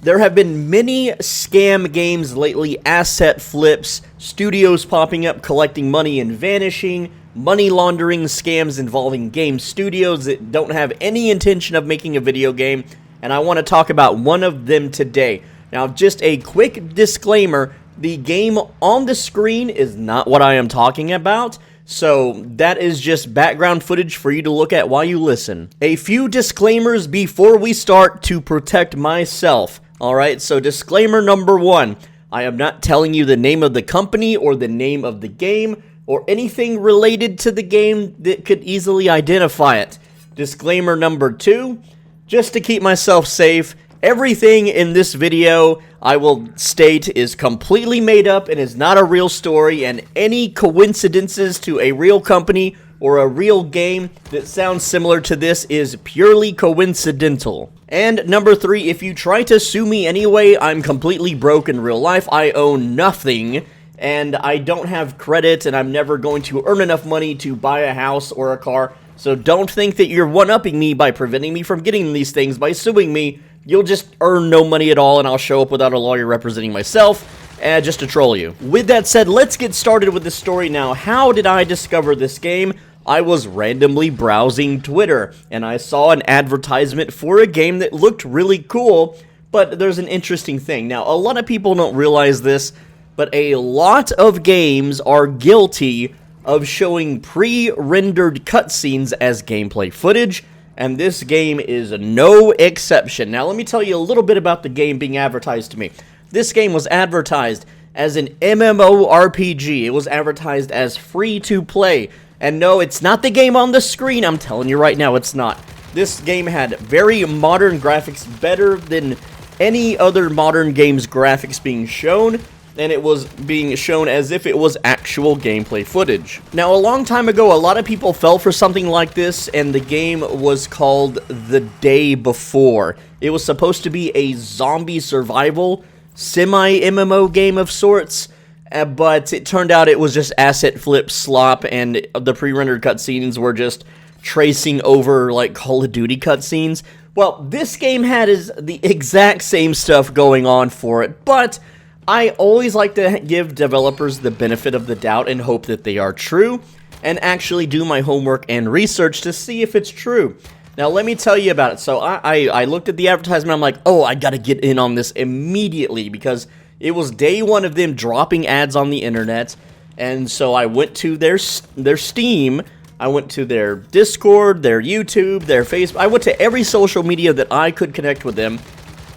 There have been many scam games lately, asset flips, studios popping up, collecting money and vanishing, money laundering scams involving game studios that don't have any intention of making a video game, and I want to talk about one of them today. Now, just a quick disclaimer, the game on the screen is not what I am talking about, so that is just background footage for you to look at while you listen. A few disclaimers before we start to protect myself. Alright, so disclaimer number 1, I am not telling you the name of the company or the name of the game or anything related to the game that could easily identify it. Disclaimer number 2, just to keep myself safe, everything in this video I will state is completely made up and is not a real story, and any coincidences to a real company or a real game that sounds similar to this is purely coincidental. And number 3, if you try to sue me anyway, I'm completely broke in real life. I own nothing, and I don't have credit, and I'm never going to earn enough money to buy a house or a car. So don't think that you're one-upping me by preventing me from getting these things by suing me. You'll just earn no money at all, and I'll show up without a lawyer representing myself, just to troll you. With that said, let's get started with the story now. How did I discover this game? I was randomly browsing Twitter, and I saw an advertisement for a game that looked really cool, but there's an interesting thing. Now, a lot of people don't realize this, but a lot of games are guilty of showing pre-rendered cutscenes as gameplay footage, and this game is no exception. Now, let me tell you a little bit about the game being advertised to me. This game was advertised as an MMORPG. It was advertised as free-to-play. And no, it's not the game on the screen. I'm telling you right now, it's not. This game had very modern graphics, better than any other modern game's graphics being shown, and it was being shown as if it was actual gameplay footage. Now, a long time ago, a lot of people fell for something like this, and the game was called The Day Before. It was supposed to be a zombie survival, semi-MMO game of sorts, but it turned out it was just asset flip slop, and the pre-rendered cutscenes were just tracing over, like, Call of Duty cutscenes. Well, this game had the exact same stuff going on for it, but I always like to give developers the benefit of the doubt and hope that they are true, and actually do my homework and research to see if it's true. Now, let me tell you about it. So, I looked at the advertisement, I'm like, oh, I gotta get in on this immediately, because it was day 1 of them dropping ads on the internet, and so I went to their Steam, I went to their Discord, their YouTube, their Facebook, I went to every social media that I could connect with them,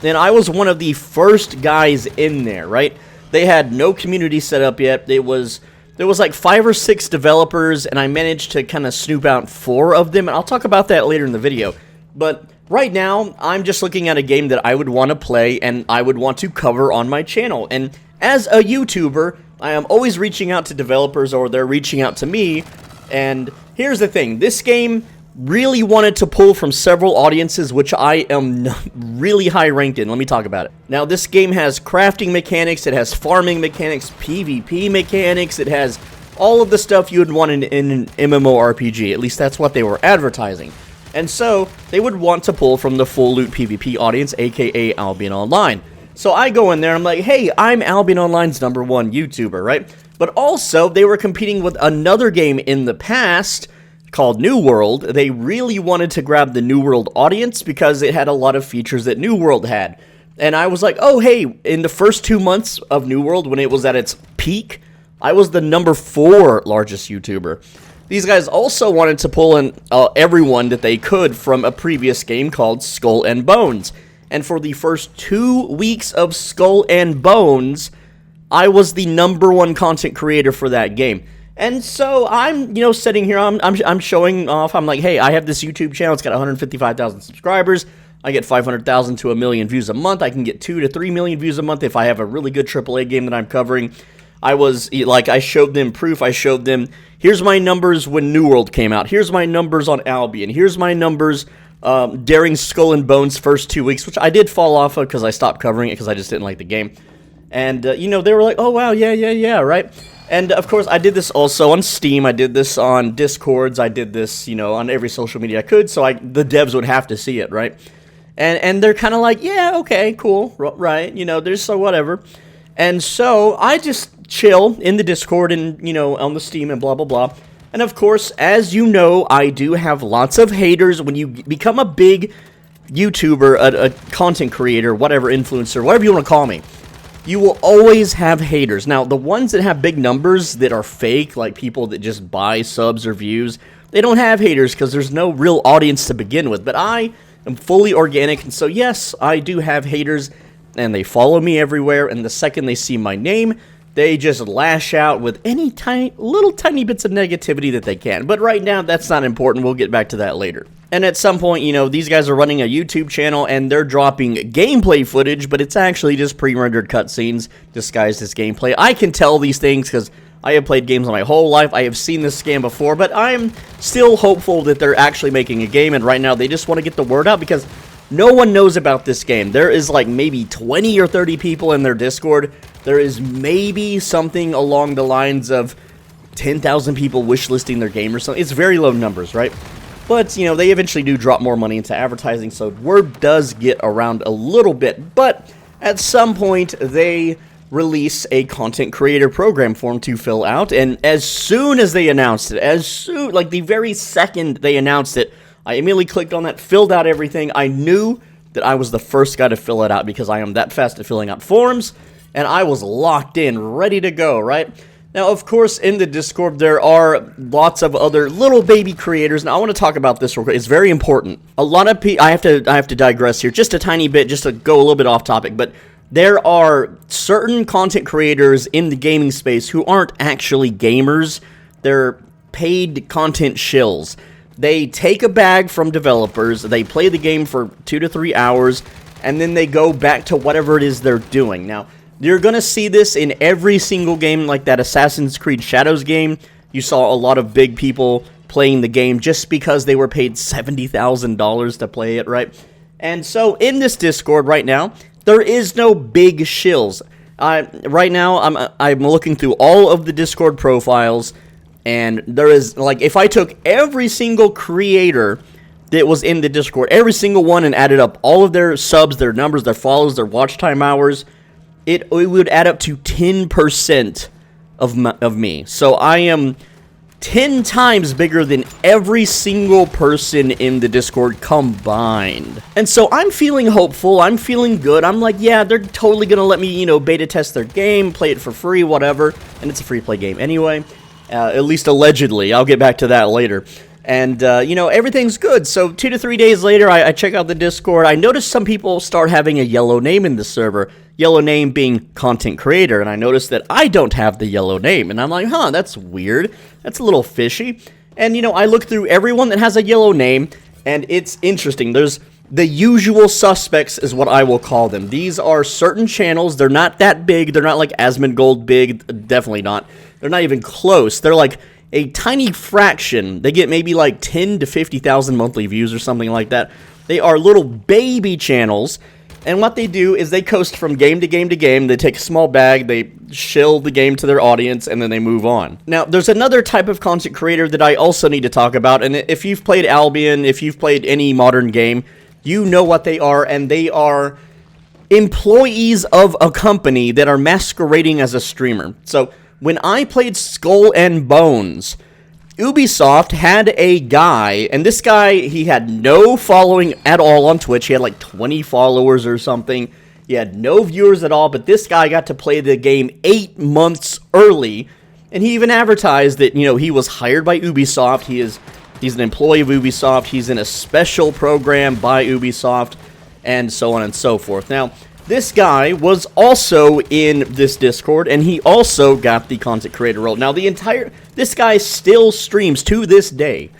and I was one of the first guys in there, right? They had no community set up yet. There was like 5 or 6 developers, and I managed to kind of snoop out 4 of them, and I'll talk about that later in the video. But right now, I'm just looking at a game that I would want to play and I would want to cover on my channel. And as a YouTuber, I am always reaching out to developers, or they're reaching out to me. And here's the thing, this game really wanted to pull from several audiences, which I am really high ranked in. Let me talk about it. Now, this game has crafting mechanics, it has farming mechanics, PvP mechanics, it has all of the stuff you would want in an MMORPG. At least that's what they were advertising. And so, they would want to pull from the full loot PvP audience, aka Albion Online. So I go in there and I'm like, hey, I'm Albion Online's #1 YouTuber, right? But also, they were competing with another game in the past called New World. They really wanted to grab the New World audience because it had a lot of features that New World had. And I was like, oh, hey, in the first 2 months of New World, when it was at its peak, I was the #4 largest YouTuber. These guys also wanted to pull in everyone that they could from a previous game called Skull and Bones. And for the first 2 weeks of Skull and Bones, I was the #1 content creator for that game. And so I'm, sitting here, I'm showing off. I'm like, hey, I have this YouTube channel. It's got 155,000 subscribers. I get 500,000 to 1 million views a month. I can get 2 to 3 million views a month if I have a really good AAA game that I'm covering. I showed them proof. I showed them, here's my numbers when New World came out. Here's my numbers on Albion. Here's my numbers during Skull and Bones' first 2 weeks, which I did fall off of because I stopped covering it because I just didn't like the game. And, they were like, oh, wow, yeah, right? And, of course, I did this also on Steam. I did this on Discords. I did this, on every social media I could, so the devs would have to see it, right? And they're kind of like, yeah, okay, cool, right, there's so whatever. And so I just chill in the Discord and, on the Steam and blah, blah, blah. And of course, as you know, I do have lots of haters. When you become a big YouTuber, a content creator, whatever, influencer, whatever you want to call me, you will always have haters. Now, the ones that have big numbers that are fake, like people that just buy subs or views, they don't have haters because there's no real audience to begin with. But I am fully organic, and so yes, I do have haters, and they follow me everywhere, and the second they see my name, they just lash out with any little tiny bits of negativity that they can. But right now, that's not important. We'll get back to that later. And at some point, these guys are running a YouTube channel, and they're dropping gameplay footage, but it's actually just pre-rendered cutscenes disguised as gameplay. I can tell these things because I have played games my whole life. I have seen this scam before, but I'm still hopeful that they're actually making a game, and right now they just want to get the word out because no one knows about this game. There is like maybe 20 or 30 people in their Discord. There is maybe something along the lines of 10,000 people wishlisting their game or something. It's very low numbers, right? But, they eventually do drop more money into advertising, so word does get around a little bit. But at some point, they release a content creator program form to fill out, and as soon as they announced it, like the very second they announced it, I immediately clicked on that, filled out everything. I knew that I was the first guy to fill it out because I am that fast at filling out forms, and I was locked in, ready to go, right? Now, of course, in the Discord, there are lots of other little baby creators. Now, I want to talk about this real quick. It's very important. A lot of people, I have to digress here just a tiny bit, just to go a little bit off topic, but there are certain content creators in the gaming space who aren't actually gamers. They're paid content shills. They take a bag from developers, they play the game for 2 to 3 hours, and then they go back to whatever it is they're doing. Now, you're going to see this in every single game, like that Assassin's Creed Shadows game. You saw a lot of big people playing the game just because they were paid $70,000 to play it, right? And so, in this Discord right now, there is no big shills. Right now, I'm looking through all of the Discord profiles, and there is, like, if I took every single creator that was in the Discord, every single one, and added up all of their subs, their numbers, their follows, their watch time hours, it would add up to 10% of me. So I am 10 times bigger than every single person in the Discord combined. And so I'm feeling hopeful, I'm feeling good, I'm like, yeah, they're totally gonna let me, beta test their game, play it for free, whatever, and it's a free play game anyway. At least allegedly. I'll get back to that later. And, everything's good. So 2 to 3 days later, I check out the Discord. I noticed some people start having a yellow name in the server. Yellow name being content creator. And I noticed that I don't have the yellow name. And I'm like, huh, that's weird. That's a little fishy. And, I look through everyone that has a yellow name, and it's interesting. There's the usual suspects is what I will call them. These are certain channels. They're not that big. They're not like Asmongold big. Definitely not. They're not even close. They're like a tiny fraction. They get maybe like 10 to 50,000 monthly views or something like that. They are little baby channels, and what they do is they coast from game to game to game. They take a small bag, they shill the game to their audience, and then they move on. Now, there's another type of content creator that I also need to talk about, and if you've played Albion, if you've played any modern game, you know what they are, and they are employees of a company that are masquerading as a streamer. So, when I played Skull and Bones, Ubisoft had a guy, and this guy, he had no following at all on Twitch. He had like 20 followers or something. He had no viewers at all, but this guy got to play the game 8 months early, and he even advertised that, he was hired by Ubisoft. He's an employee of Ubisoft. He's in a special program by Ubisoft, and so on and so forth. Now, this guy was also in this Discord, and he also got the content creator role. Now, this guy still streams to this day,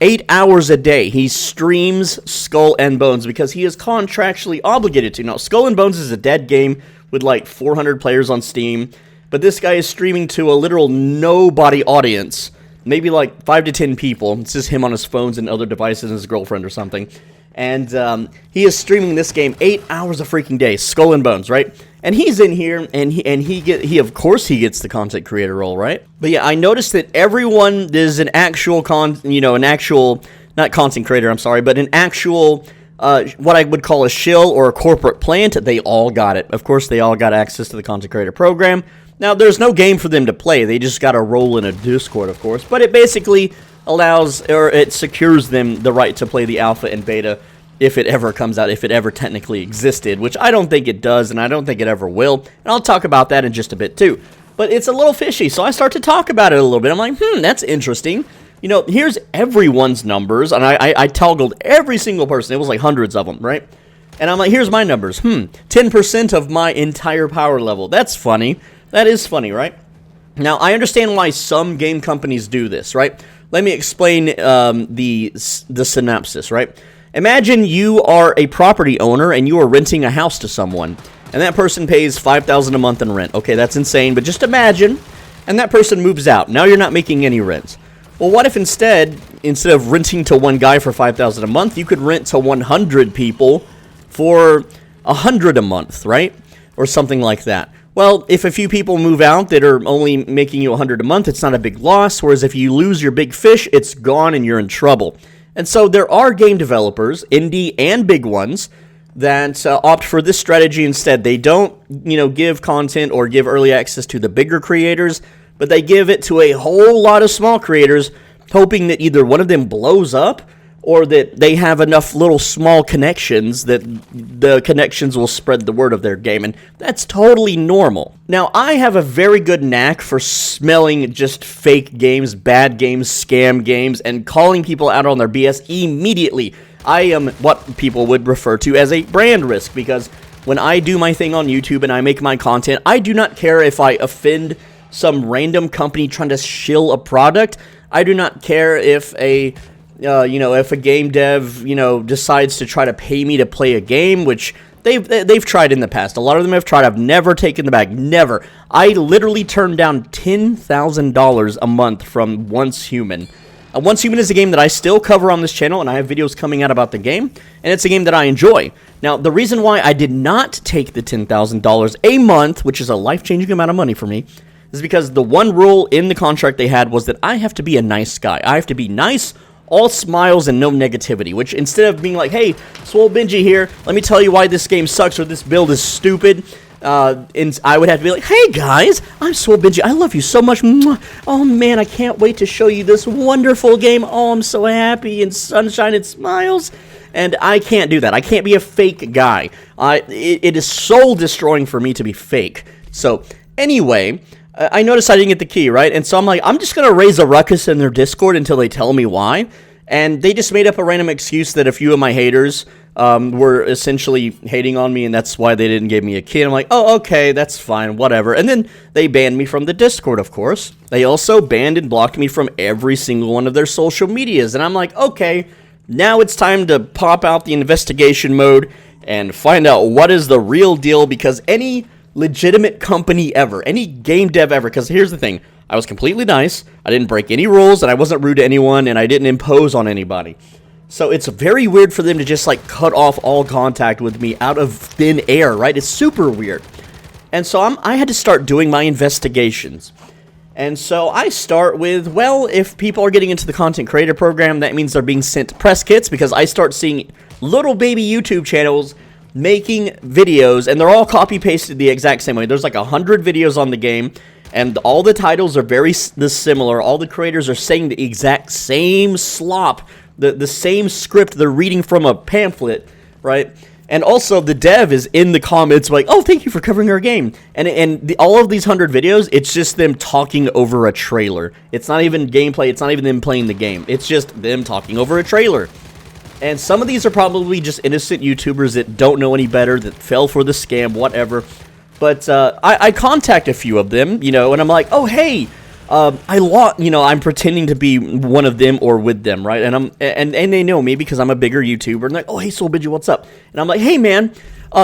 8 hours a day. He streams Skull and Bones because he is contractually obligated to. Now, Skull and Bones is a dead game with like 400 players on Steam, but this guy is streaming to a literal nobody audience, maybe like 5 to 10 people. It's just him on his phones and other devices and his girlfriend or something. And he is streaming this game 8 hours a freaking day, Skull and Bones, right? And he's in here, and he of course he gets the content creator role, right? But yeah, I noticed that everyone, there's an actual not content creator, I'm sorry, but an actual what I would call a shill or a corporate plant, they all got it. Of course, they all got access to the content creator program. Now, there's no game for them to play. They just got to roll in a Discord, of course. But it basically allows, or it secures them the right to play the alpha and beta if it ever comes out, if it ever technically existed, which I don't think it does, and I don't think it ever will. And I'll talk about that in just a bit, too. But it's a little fishy, so I start to talk about it a little bit. I'm like, that's interesting. You know, here's everyone's numbers, and I toggled every single person. It was like hundreds of them, right? And I'm like, here's my numbers. 10% of my entire power level. That's funny. That is funny, right? Now, I understand why some game companies do this, right? Let me explain the synopsis, right? Imagine you are a property owner and you are renting a house to someone, and that person pays $5,000 a month in rent. Okay, that's insane, but just imagine, and that person moves out. Now you're not making any rent. Well, what if instead of renting to one guy for $5,000 a month, you could rent to 100 people for $100 a month, right? Or something like that. Well, if a few people move out that are only making you $100 a month, it's not a big loss, whereas if you lose your big fish, it's gone and you're in trouble. And so there are game developers, indie and big ones, that opt for this strategy instead. They don't, give content or give early access to the bigger creators, but they give it to a whole lot of small creators, hoping that either one of them blows up or that they have enough little small connections that the connections will spread the word of their game, and that's totally normal. Now, I have a very good knack for smelling just fake games, bad games, scam games, and calling people out on their BS immediately. I am what people would refer to as a brand risk, because when I do my thing on YouTube and I make my content, I do not care if I offend some random company trying to shill a product. I do not care if if a game dev, decides to try to pay me to play a game, which they've tried in the past. A lot of them have tried. I've never taken the bag. Never. I literally turned down $10,000 a month from Once Human. Once Human is a game that I still cover on this channel, and I have videos coming out about the game, and it's a game that I enjoy. Now, the reason why I did not take the $10,000 a month, which is a life-changing amount of money for me, is because the one rule in the contract they had was that I have to be a nice guy. I have to be nice, all smiles and no negativity, which instead of being like, hey, Swole Benji here, let me tell you why this game sucks or this build is stupid, and I would have to be like, hey guys, I'm Swole Benji, I love you so much, oh man, I can't wait to show you this wonderful game, oh, I'm so happy, and sunshine and smiles, and I can't do that. I can't be a fake guy. It is soul destroying for me to be fake. So, anyway, I noticed I didn't get the key, right? And so I'm like, I'm just going to raise a ruckus in their Discord until they tell me why. And they just made up a random excuse that a few of my haters were essentially hating on me, and that's why they didn't give me a key. And I'm like, oh, okay, that's fine, whatever. And then they banned me from the Discord, of course. They also banned and blocked me from every single one of their social medias. And I'm like, okay, now it's time to pop out the investigation mode and find out what is the real deal, because any legitimate company ever, any game dev ever, because here's the thing, I was completely nice, I didn't break any rules, and I wasn't rude to anyone, and I didn't impose on anybody. So it's very weird for them to just like cut off all contact with me out of thin air, right? It's super weird. And so I had to start doing my investigations. And so I start with, well, if people are getting into the content creator program, that means they're being sent press kits, because I start seeing little baby YouTube channels making videos, and they're all copy-pasted the exact same way. There's like 100 videos on the game, and all the titles are very similar. All the creators are saying the exact same slop, the same script they're reading from a pamphlet, right? And also, the dev is in the comments like, oh, thank you for covering our game. And all of these 100 videos, it's just them talking over a trailer. It's not even gameplay. It's not even them playing the game. It's just them talking over a trailer. And some of these are probably just innocent YouTubers that don't know any better, that fell for the scam, whatever. But I contact a few of them, and I'm like, oh, hey, I'm pretending to be one of them or with them, right? And they know me because I'm a bigger YouTuber. And they're like, oh, hey, Soul Benji, what's up? And I'm like, hey, man,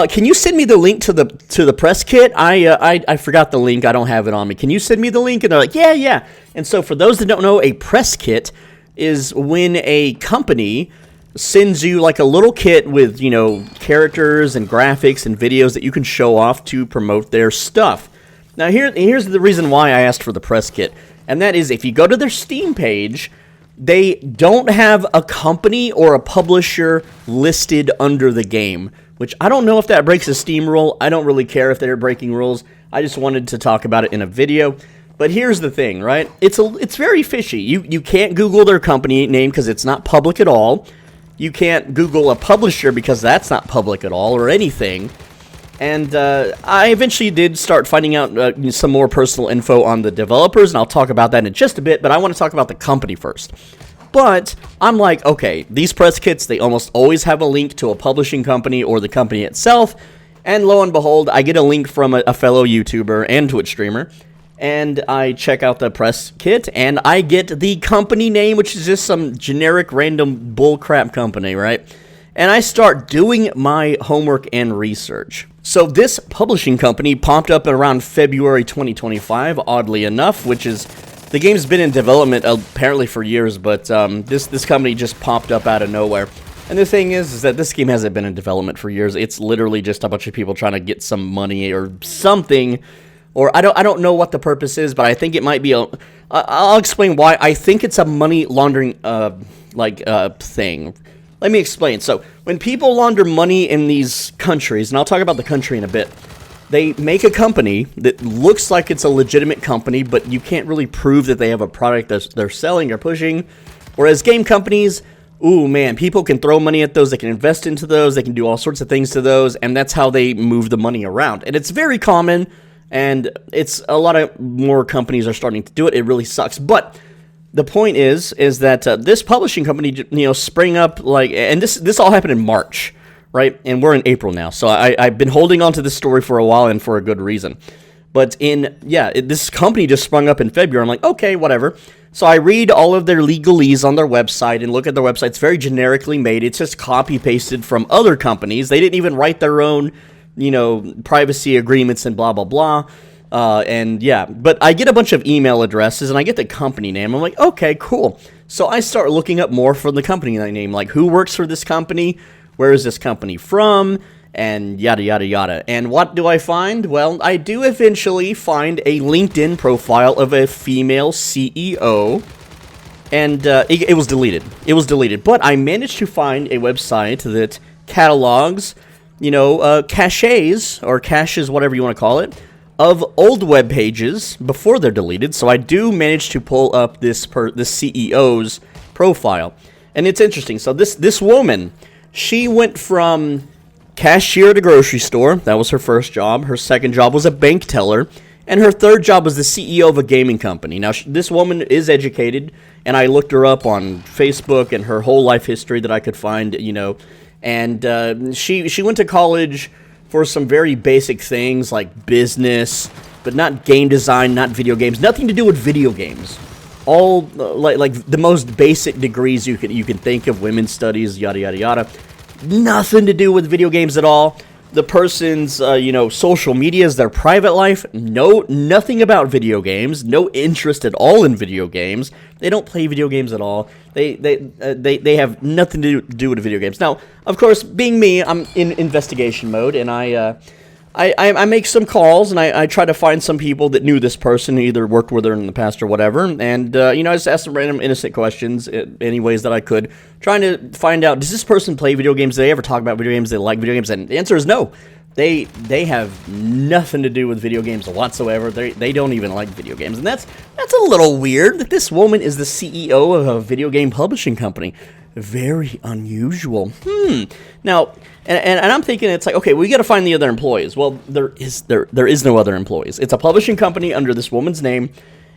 can you send me the link to the press kit? I forgot the link. I don't have it on me. Can you send me the link? And they're like, yeah. And so for those that don't know, a press kit is when a company sends you like a little kit with, characters and graphics and videos that you can show off to promote their stuff. Now, here's the reason why I asked for the press kit, and that is if you go to their Steam page, they don't have a company or a publisher listed under the game, which I don't know if that breaks a Steam rule. I don't really care if they're breaking rules. I just wanted to talk about it in a video. But here's the thing, right? It's very fishy. You can't Google their company name because it's not public at all. You can't Google a publisher because that's not public at all or anything. And I eventually did start finding out some more personal info on the developers, and I'll talk about that in just a bit, but I want to talk about the company first. But I'm like, okay, these press kits, they almost always have a link to a publishing company or the company itself, and lo and behold, I get a link from a fellow YouTuber and Twitch streamer, and I check out the press kit, and I get the company name, which is just some generic random bullcrap company, right? And I start doing my homework and research. So this publishing company popped up around February 2025, oddly enough, which is, the game's been in development apparently for years, but this company just popped up out of nowhere. And the thing is that this game hasn't been in development for years. It's literally just a bunch of people trying to get some money or something, or I don't know what the purpose is, but I think it might be a. I'll explain why. I think it's a money laundering thing. Let me explain. So, when people launder money in these countries, and I'll talk about the country in a bit, they make a company that looks like it's a legitimate company, but you can't really prove that they have a product that they're selling or pushing. Whereas game companies, ooh man, people can throw money at those, they can invest into those, they can do all sorts of things to those, and that's how they move the money around. And it's very common, and it's a lot of more companies are starting to do it. It really sucks. But the point is that this publishing company, sprang up and this all happened in March, right? And we're in April now, so I've been holding on to this story for a while and for a good reason. But this company just sprung up in February. I'm like, okay, whatever. So I read all of their legalese on their website and look at their website. It's very generically made. It's just copy pasted from other companies. They didn't even write their own, privacy agreements and blah blah blah. But I get a bunch of email addresses, and I get the company name. I'm like, okay, cool. So I start looking up more from the company name, like who works for this company, where is this company from, and yada, yada, yada. And what do I find? Well, I do eventually find a LinkedIn profile of a female CEO, and it was deleted. It was deleted, but I managed to find a website that catalogs, caches, or caches, whatever you want to call it, of old web pages before they're deleted. So I do manage to pull up this CEO's profile, and it's interesting. So this woman, she went from cashier at a grocery store. That was her first job. Her second job was a bank teller, and her third job was the CEO of a gaming company. Now this woman is educated, and I looked her up on Facebook and her whole life history that I could find. And she went to college for some very basic things like business, but not game design, not video games, nothing to do with video games. All like the most basic degrees you can think of, women's studies, yada yada yada. Nothing to do with video games at all. The person's social media is their private life. Nothing about video games. No interest at all in video games. They don't play video games at all. They have nothing to do with video games. Now, of course, being me, I'm in investigation mode, and I make some calls, and I try to find some people that knew this person, either worked with her in the past or whatever, and I just asked some random innocent questions in any ways that I could, trying to find out, does this person play video games? Do they ever talk about video games? Do they like video games? And the answer is no. They have nothing to do with video games whatsoever. They don't even like video games, and that's a little weird that this woman is the CEO of a video game publishing company. Very unusual. Now, and I'm thinking, it's like, okay, we got to find the other employees. Well, there is no other employees. It's a publishing company under this woman's name,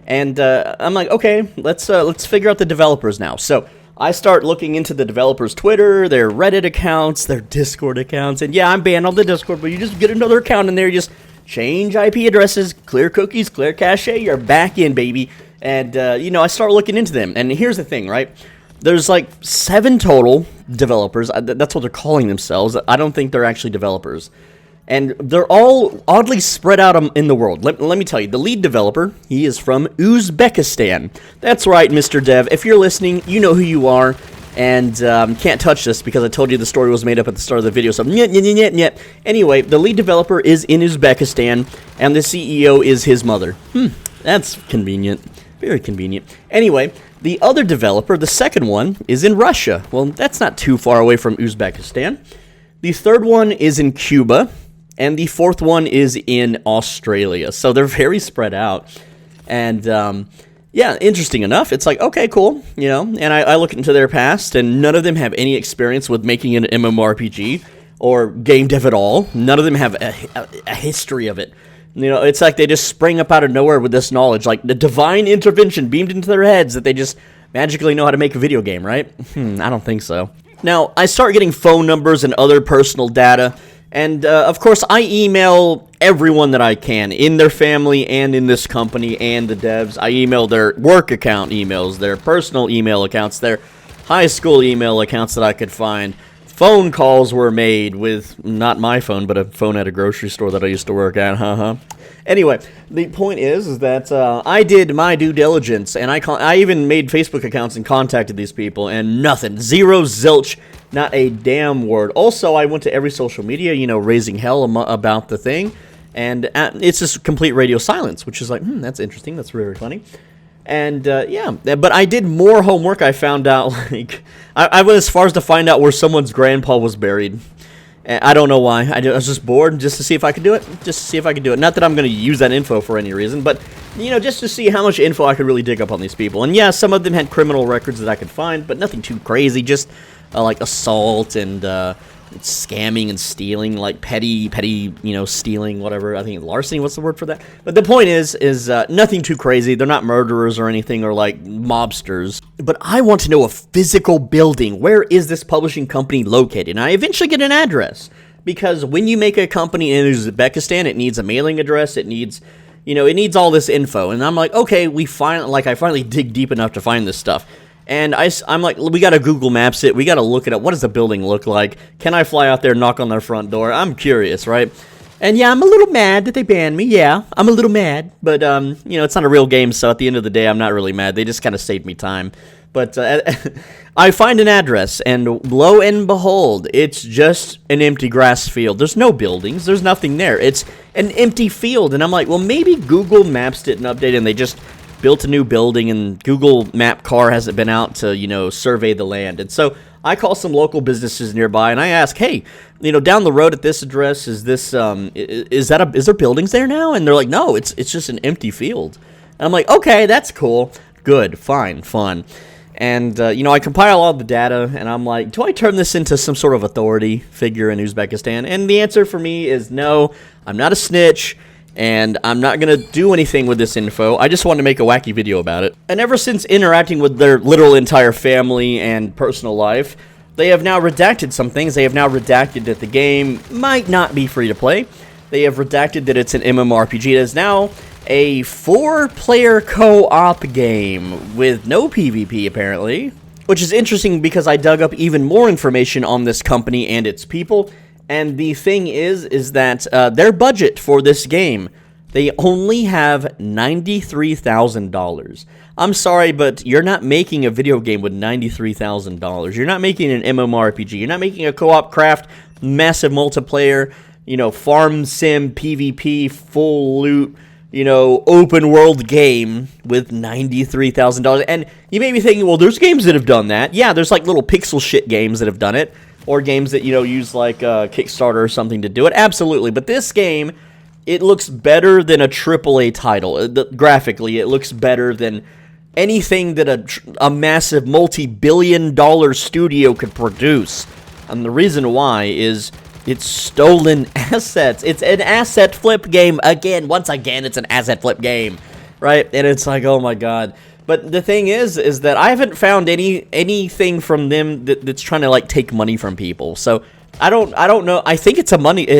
and I'm like, okay, let's figure out the developers now. So I start looking into the developers' Twitter, their Reddit accounts, their Discord accounts, and yeah, I'm banned on the Discord, but you just get another account in there, you just change IP addresses, clear cookies, clear cache, you're back in, baby. And I start looking into them, and here's the thing, right? There's like 7 total developers. That's what they're calling themselves. I don't think they're actually developers. And they're all oddly spread out in the world. Let me tell you, the lead developer, he is from Uzbekistan. That's right, Mr. Dev. If you're listening, you know who you are. And can't touch this because I told you the story was made up at the start of the video. So, Anyway, the lead developer is in Uzbekistan, and the CEO is his mother. That's convenient. Very convenient. Anyway, The other developer, the second one, is in Russia. Well, that's not too far away from Uzbekistan. The third one is in Cuba, and the fourth one is in Australia. So they're very spread out. And, yeah, interesting enough. It's like, okay, cool, you know, and I look into their past, and none of them have any experience with making an MMORPG or game dev at all. None of them have a history of it. You know, it's like they just sprang up out of nowhere with this knowledge, like the divine intervention beamed into their heads that they just magically know how to make a video game, right? I don't think so. Now, I start getting phone numbers and other personal data, and of course, I email everyone that I can in their family and in this company and the devs. I email their work account emails, their personal email accounts, their high school email accounts that I could find. Phone calls were made with, not my phone, but a phone at a grocery store that I used to work at, Anyway, the point is that I did my due diligence, and I even made Facebook accounts and contacted these people, and nothing. Zero, zilch, not a damn word. Also, I went to every social media, you know, raising hell about the thing, and it's just complete radio silence, which is like, that's interesting, that's very funny. And, yeah, but I did more homework. I found out, like, I went as far as to find out where someone's grandpa was buried. I don't know why. I was just bored just to see if I could do it. Just to see if I could do it. Not that I'm going to use that info for any reason, but, you know, just to see how much info I could really dig up on these people. And, yeah, some of them had criminal records that I could find, but nothing too crazy. Just, like, assault and, scamming and stealing, like petty, you know, stealing, whatever. I think larceny, what's the word for that? But the point is nothing too crazy. They're not murderers or anything, or like mobsters. But I want to know a physical building. Where is this publishing company located? And I eventually get an address, because when you make a company in Uzbekistan, it needs a mailing address. It needs, you know, it needs all this info. And I'm like, okay, I finally dig deep enough to find this stuff. And I'm like, we got to Google Maps it. We got to look it up. What does the building look like? Can I fly out there and knock on their front door? I'm curious, right? And yeah, I'm a little mad that they banned me. Yeah, I'm a little mad. But, you know, it's not a real game, so at the end of the day, I'm not really mad. They just kind of saved me time. But I find an address, and lo and behold, it's just an empty grass field. There's no buildings. There's nothing there. It's an empty field. And I'm like, well, maybe Google Maps didn't update, and they just built a new building, and Google Map car hasn't been out to, you know, survey the land. And so I call some local businesses nearby, and I ask, hey, you know, down the road at this address, is there buildings there now? And they're like, no, it's just an empty field. And I'm like, okay, that's cool, good, fine, fun. And, you know, I compile all the data, and I'm like, do I turn this into some sort of authority figure in Uzbekistan? And the answer for me is no, I'm not a snitch, and I'm not going to do anything with this info. I just wanted to make a wacky video about it. And ever since interacting with their literal entire family and personal life, they have now redacted some things. They have now redacted that the game might not be free to play. They have redacted that it's an MMORPG. It is now a 4-player co-op game with no PvP, apparently. Which is interesting because I dug up even more information on this company and its people. And the thing is that their budget for this game, they only have $93,000. I'm sorry, but you're not making a video game with $93,000. You're not making an MMORPG. You're not making a co-op craft, massive multiplayer, you know, farm sim, PvP, full loot, you know, open world game with $93,000. And you may be thinking, well, there's games that have done that. Yeah, there's like little pixel shit games that have done it. Or games that, you know, use like Kickstarter or something to do it. Absolutely. But this game, it looks better than a AAA title. Graphically, it looks better than anything that a massive multi-billion-dollar studio could produce. And the reason why is it's stolen assets. It's an asset flip game. Once again, it's an asset flip game. Right? And it's like, oh my god. But the thing is that I haven't found anything from them that's trying to like take money from people. So I don't know. I think it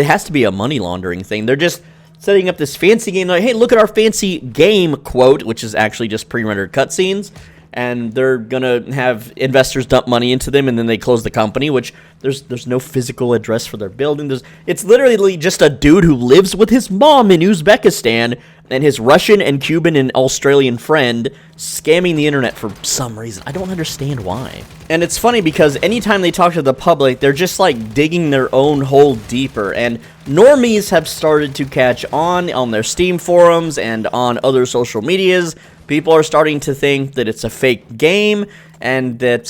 has to be a money laundering thing. They're just setting up this fancy game like, hey, look at our fancy game quote, which is actually just pre-rendered cutscenes. And they're gonna have investors dump money into them, and then they close the company, which there's no physical address for their building. It's literally just a dude who lives with his mom in Uzbekistan and his Russian and Cuban and Australian friend scamming the internet for some reason. I don't understand why. And it's funny because anytime they talk to the public, they're just like digging their own hole deeper. And normies have started to catch on their Steam forums and on other social medias. People are starting to think that it's a fake game, and that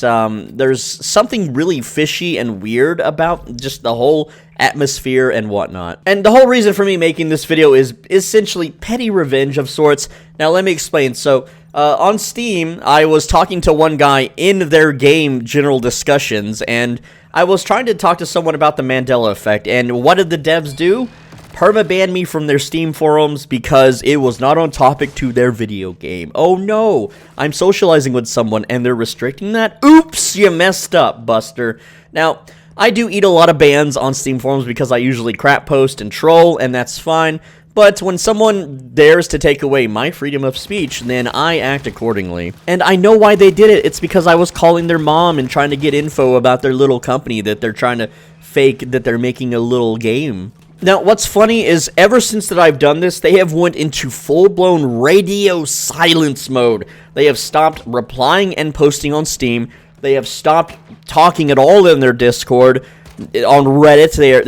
there's something really fishy and weird about just the whole atmosphere and whatnot. And the whole reason for me making this video is essentially petty revenge of sorts. Now let me explain. So on Steam, I was talking to one guy in their game general discussions, and I was trying to talk to someone about the Mandela effect, and what did the devs do? Perma-banned me from their Steam forums because it was not on topic to their video game. Oh no, I'm socializing with someone and they're restricting that? Oops, you messed up, Buster. Now, I do eat a lot of bans on Steam forums because I usually crap post and troll, and that's fine. But when someone dares to take away my freedom of speech, then I act accordingly. And I know why they did it. It's because I was calling their mom and trying to get info about their little company that they're trying to fake that they're making a little game. Now, what's funny is ever since that I've done this, they have went into full-blown radio silence mode. They have stopped replying and posting on Steam. They have stopped talking at all in their Discord. On Reddit,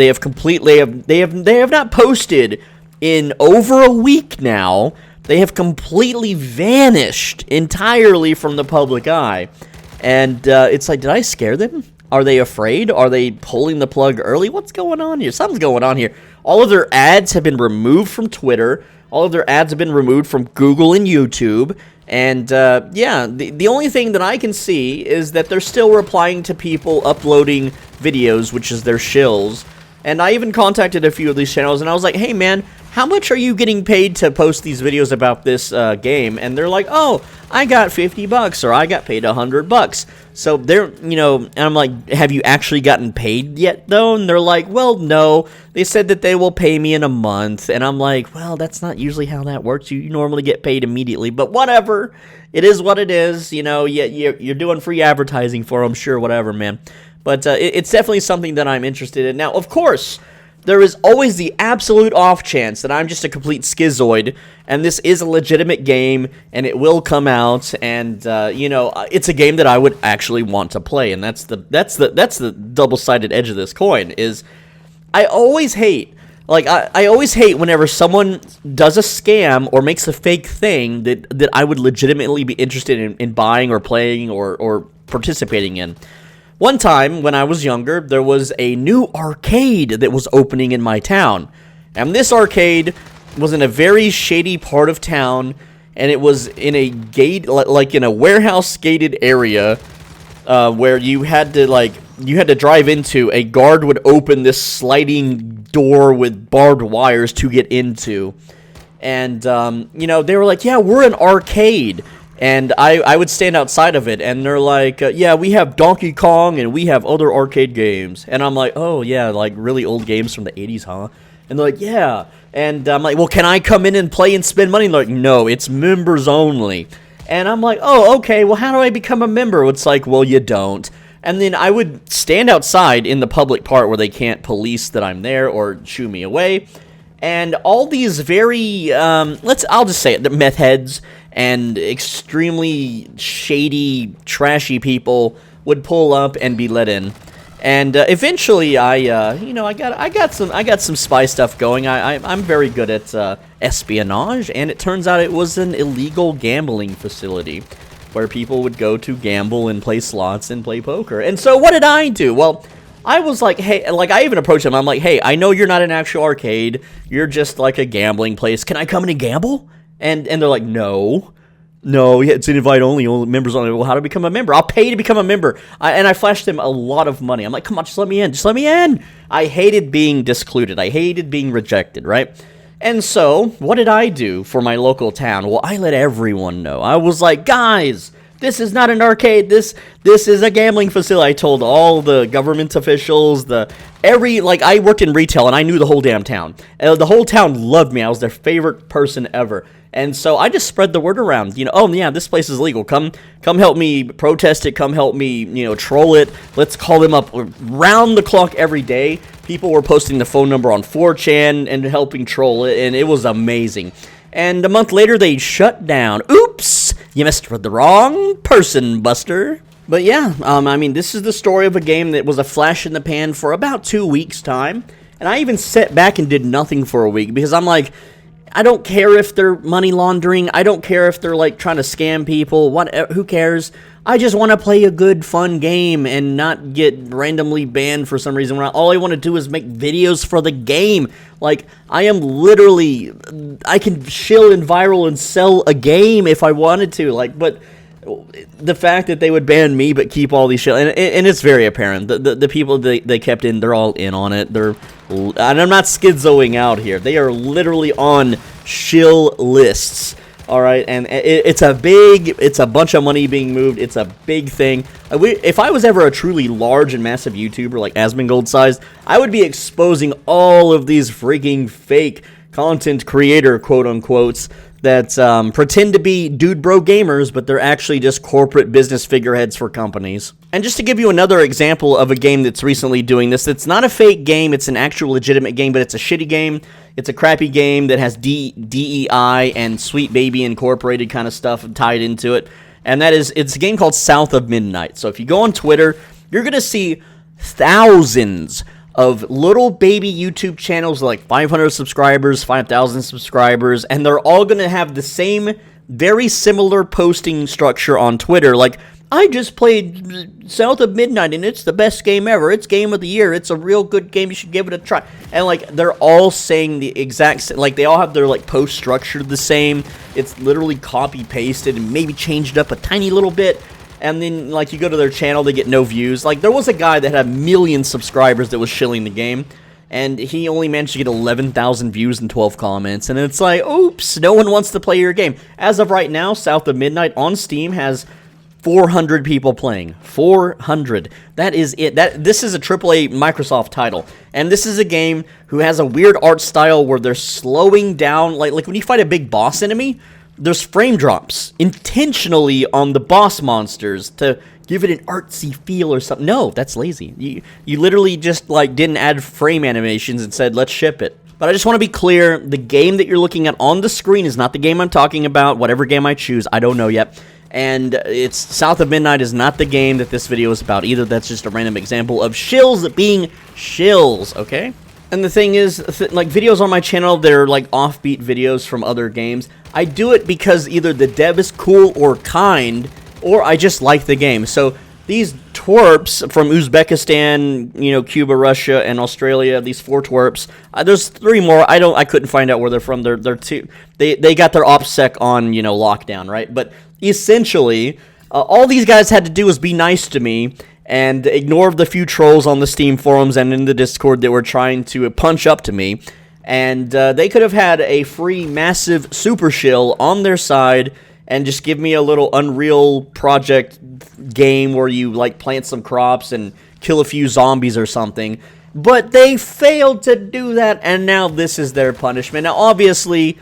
they have not posted in over a week now. They have completely vanished entirely from the public eye. And it's like, did I scare them? Are they afraid? Are they pulling the plug early? What's going on here? Something's going on here. All of their ads have been removed from Twitter. All of their ads have been removed from Google and YouTube. And, yeah, the only thing that I can see is that they're still replying to people uploading videos, which is their shills. And I even contacted a few of these channels, and I was like, hey, man, how much are you getting paid to post these videos about this game? And they're like, oh, I got $50, or I got paid $100. So they're, you know, and I'm like, have you actually gotten paid yet, though? And they're like, well, no. They said that they will pay me in a month. And I'm like, well, that's not usually how that works. You normally get paid immediately. But whatever. It is what it is. You know, you're doing free advertising for them. Sure, whatever, man. But it's definitely something that I'm interested in. Now, of course, there is always the absolute off chance that I'm just a complete schizoid, and this is a legitimate game, and it will come out, and you know, it's a game that I would actually want to play, and that's the double-sided edge of this coin. Is I always hate, like I always hate whenever someone does a scam or makes a fake thing that I would legitimately be interested in buying or playing or participating in. One time, when I was younger, there was a new arcade that was opening in my town. And this arcade was in a very shady part of town, and it was in a gate, like in a warehouse gated area, where you had to drive into. A guard would open this sliding door with barbed wires to get into. And, you know, they were like, yeah, we're an arcade. And I would stand outside of it, and they're like, yeah, we have Donkey Kong, and we have other arcade games. And I'm like, oh, yeah, like really old games from the 80s, huh? And they're like, yeah. And I'm like, well, can I come in and play and spend money? And they're like, no, it's members only. And I'm like, oh, okay, well, how do I become a member? It's like, well, you don't. And then I would stand outside in the public part where they can't police that I'm there or shoo me away. And all these very, I'll just say it, the meth heads and extremely shady, trashy people would pull up and be let in. And eventually, I got some spy stuff going. I'm very good at espionage, and it turns out it was an illegal gambling facility where people would go to gamble and play slots and play poker. And so, what did I do? Well, I was like, hey, like, I even approached them. I'm like, hey, I know you're not an actual arcade. You're just like a gambling place. Can I come in and gamble? And they're like, no, yeah, it's an invite only members only. Well, how to become a member? I'll pay to become a member. And I flashed them a lot of money. I'm like, come on, just let me in. I hated being discluded. I hated being rejected, right? And so, what did I do for my local town? Well, I let everyone know. I was like, guys, this is not an arcade. This is a gambling facility. I told all the government officials, I worked in retail, and I knew the whole damn town. The whole town loved me. I was their favorite person ever. And so I just spread the word around, you know, oh yeah, this place is legal. Come help me protest it. Come help me, you know, troll it. Let's call them up round the clock every day. People were posting the phone number on 4chan and helping troll it, and it was amazing. And a month later, they shut down. Oops, you messed with the wrong person, Buster. But yeah, I mean, this is the story of a game that was a flash in the pan for about 2 weeks' time. And I even sat back and did nothing for a week because I'm like, I don't care if they're money laundering. I don't care if they're like trying to scam people. Who cares? I just want to play a good, fun game and not get randomly banned for some reason. All I want to do is make videos for the game. Like, I can shill and viral and sell a game if I wanted to. Like, but the fact that they would ban me but keep all these and it's very apparent. The people they kept in, they're all in on it. And I'm not schizoing out here. They are literally on shill lists. All right, and it's a bunch of money being moved. It's a big thing. If I was ever a truly large and massive YouTuber like Asmongold sized, I would be exposing all of these freaking fake content creator quote unquotes that pretend to be dude bro gamers, but they're actually just corporate business figureheads for companies. And just to give you another example of a game that's recently doing this, it's not a fake game, it's an actual legitimate game, but it's a shitty game. It's a crappy game that has DEI and Sweet Baby Incorporated kind of stuff tied into it. And it's a game called South of Midnight. So if you go on Twitter, you're going to see thousands of little baby YouTube channels like 500 subscribers, 5,000 subscribers, and they're all going to have the same, very similar posting structure on Twitter. Like, I just played South of Midnight, and it's the best game ever. It's game of the year. It's a real good game. You should give it a try. And, like, they're all saying the exact same. Like, they all have their, like, post structured the same. It's literally copy-pasted and maybe changed up a tiny little bit. And then, like, you go to their channel, they get no views. Like, there was a guy that had 1 million subscribers that was shilling the game, and he only managed to get 11,000 views and 12 comments. And it's like, oops, no one wants to play your game. As of right now, South of Midnight on Steam has 400 people playing. 400. That is it. This is a AAA Microsoft title. And this is a game who has a weird art style where they're slowing down. Like when you fight a big boss enemy, there's frame drops intentionally on the boss monsters to give it an artsy feel or something. No, that's lazy. You literally just like didn't add frame animations and said, let's ship it. But I just want to be clear, the game that you're looking at on the screen is not the game I'm talking about. Whatever game I choose, I don't know yet. And it's South of Midnight is not the game that this video is about either. That's just a random example of shills being shills, okay? And the thing is, like, videos on my channel, they're like offbeat videos from other games. I do it because either the dev is cool or kind, or I just like the game. So these twerps from Uzbekistan, you know, Cuba, Russia, and Australia, these 4 twerps, there's 3 more. I couldn't find out where they're from. They're two. They got their OPSEC on, you know, lockdown, right? But essentially, all these guys had to do was be nice to me and ignore the few trolls on the Steam forums and in the Discord that were trying to punch up to me. And they could have had a free, massive super shill on their side and just give me a little Unreal project game where you, like, plant some crops and kill a few zombies or something. But they failed to do that, and now this is their punishment. Now, obviously,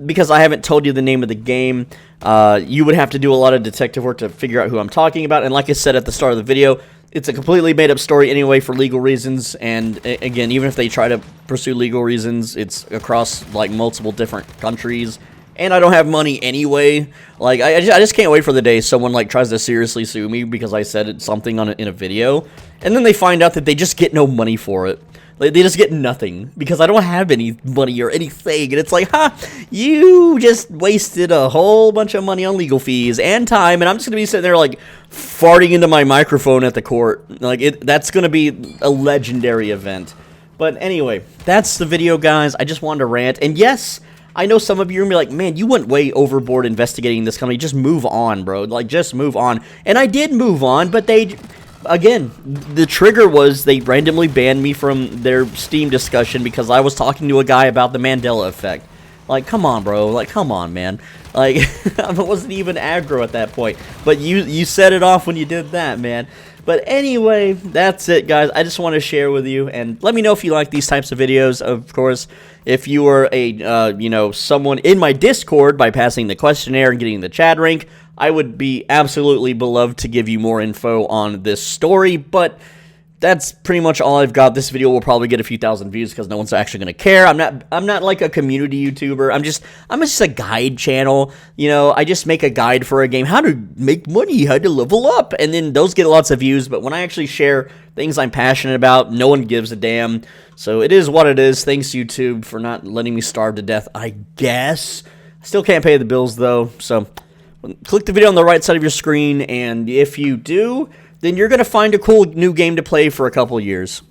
because I haven't told you the name of the game, you would have to do a lot of detective work to figure out who I'm talking about. And like I said at the start of the video, it's a completely made-up story anyway for legal reasons. And again, even if they try to pursue legal reasons, it's across like multiple different countries. And I don't have money anyway. Like, I just can't wait for the day someone like tries to seriously sue me because I said something in a video, and then they find out that they just get no money for it. Like, they just get nothing because I don't have any money or anything. And it's like, ha, you just wasted a whole bunch of money on legal fees and time. And I'm just going to be sitting there, like, farting into my microphone at the court. Like, that's going to be a legendary event. But anyway, that's the video, guys. I just wanted to rant. And yes, I know some of you are going to be like, man, you went way overboard investigating this company. Just move on, bro. Like, just move on. And I did move on, but they... Again, the trigger was they randomly banned me from their Steam discussion because I was talking to a guy about the Mandela effect. Like, come on, bro. Like, come on, man. Like, I wasn't even aggro at that point. But you set it off when you did that, man. But anyway, that's it, guys. I just want to share with you. And let me know if you like these types of videos. Of course, if you are a, someone in my Discord by passing the questionnaire and getting the chat rank, I would be absolutely beloved to give you more info on this story, but that's pretty much all I've got. This video will probably get a few thousand views because no one's actually gonna care. I'm not like a community YouTuber. I'm just a guide channel. You know, I just make a guide for a game, how to make money, how to level up, and then those get lots of views. But when I actually share things I'm passionate about, no one gives a damn. So it is what it is. Thanks YouTube for not letting me starve to death, I guess. I still can't pay the bills though. So click the video on the right side of your screen, and if you do, then you're going to find a cool new game to play for a couple years.